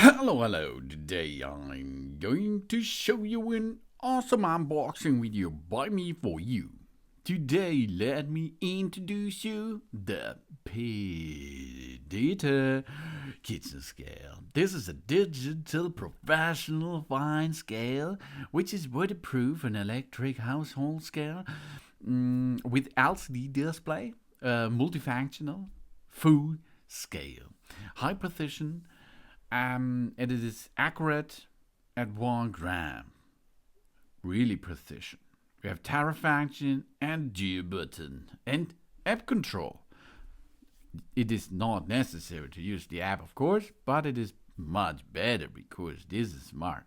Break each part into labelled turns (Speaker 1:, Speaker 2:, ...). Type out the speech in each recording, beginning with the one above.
Speaker 1: Hello. Today I'm going to show you an awesome unboxing video by me for you. Today, let me introduce you the Predator Kitchen Scale. This is a digital professional fine scale, which is waterproof and electric household scale with LCD display, multifunctional food scale, high precision, and it is accurate at 1 gram. Really precision. We have tariff function and gear button and app control. It is not necessary to use the app, of course, but it is much better because this is smart.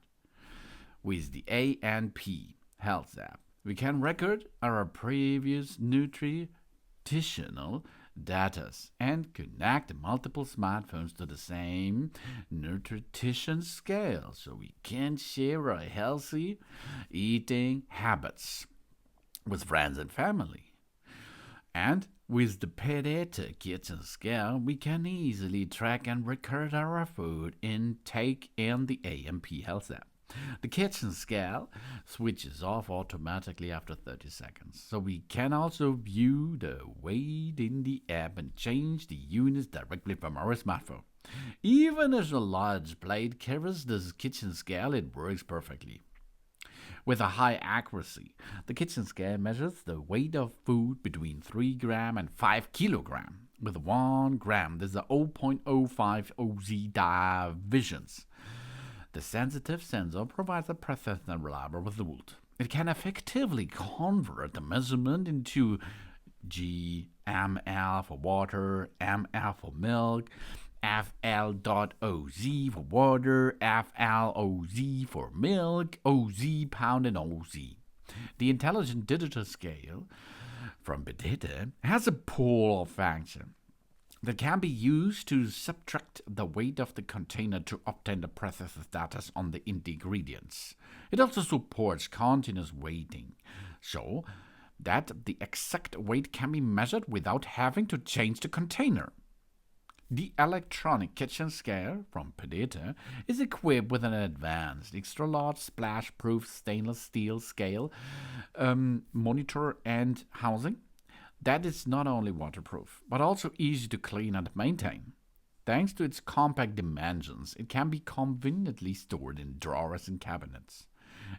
Speaker 1: With the A&P Health app, we can record our previous nutritional data and connect multiple smartphones to the same nutrition scale so we can share our healthy eating habits with friends and family. And with the Predator Kitchen Scale, we can easily track and record our food intake in the A&P Health app. The kitchen scale switches off automatically after 30 seconds, so we can also view the weight in the app and change the units directly from our smartphone. Even as a large plate carries this kitchen scale, it works perfectly. With a high accuracy, the kitchen scale measures the weight of food between 3 gram and 5 kilogram. With 1 gram, there's a 0.05 OZ divisions. The sensitive sensor provides a precise and reliable result. It can effectively convert the measurement into ml for water, ml for milk, FL.OZ for water, FLOZ for milk, OZ pound, and OZ. The intelligent digital scale from Predator has a pull function that can be used to subtract the weight of the container to obtain the precise data on the ingredients. It also supports continuous weighting, so that the exact weight can be measured without having to change the container. The electronic kitchen scale from Predator is equipped with an advanced, extra-large, splash-proof stainless steel scale monitor and housing that is not only waterproof, but also easy to clean and maintain. Thanks to its compact dimensions, it can be conveniently stored in drawers and cabinets.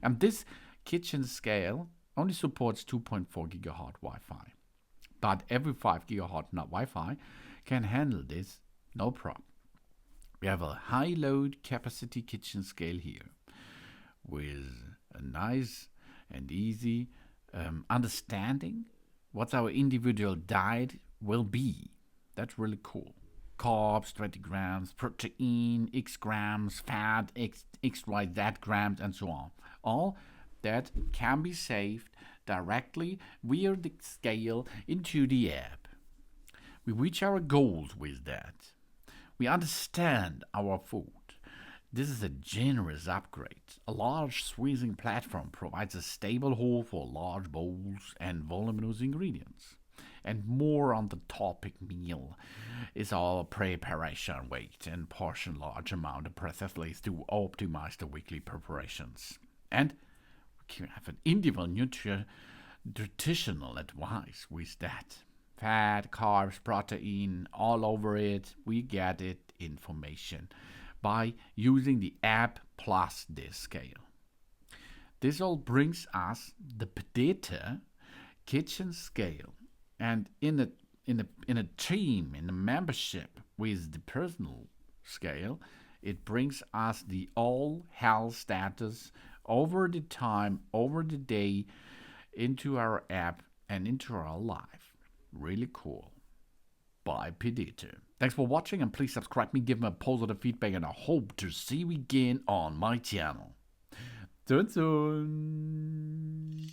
Speaker 1: And this kitchen scale only supports 2.4 GHz Wi-Fi. But every 5 GHz Wi-Fi can handle this, no problem. We have a high load capacity kitchen scale here with a nice and easy understanding what our individual diet will be. That's really cool. Carbs, 20 grams, protein, X grams, fat, XYZ grams, and so on. All that can be saved directly via the scale into the app. We reach our goals with that. We understand our food. This is a generous upgrade. A large squeezing platform provides a stable hold for large bowls and voluminous ingredients. And more on the topic meal is our preparation weight and portion large amount of precisely to optimize the weekly preparations. And we can have an individual nutritional advice with that. Fat, carbs, protein, all over it. We get it information by using the app plus this scale. This all brings us the Predator Kitchen Scale, and in a team, in a membership with the personal scale, it brings us the all health status over the time, over the day, into our app and into our life. Really cool. By Predator. Thanks for watching, and please subscribe me, give me a positive feedback, and I hope to see you again on my channel. Soon.